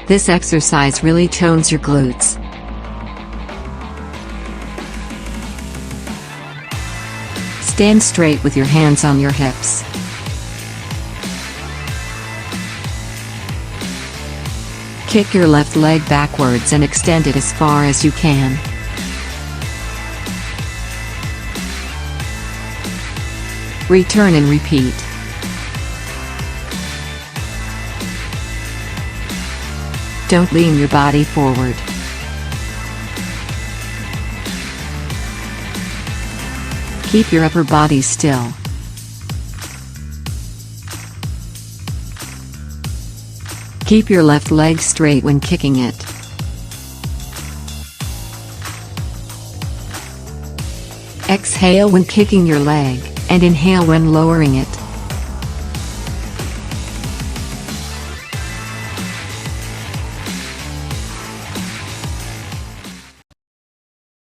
This exercise really tones your glutes. Stand straight with your hands on your hips. Kick your left leg backwards and extend it as far as you can. Return and repeat. Don't lean your body forward. Keep your upper body still. Keep your left leg straight when kicking it. Exhale when kicking your leg, and inhale when lowering it.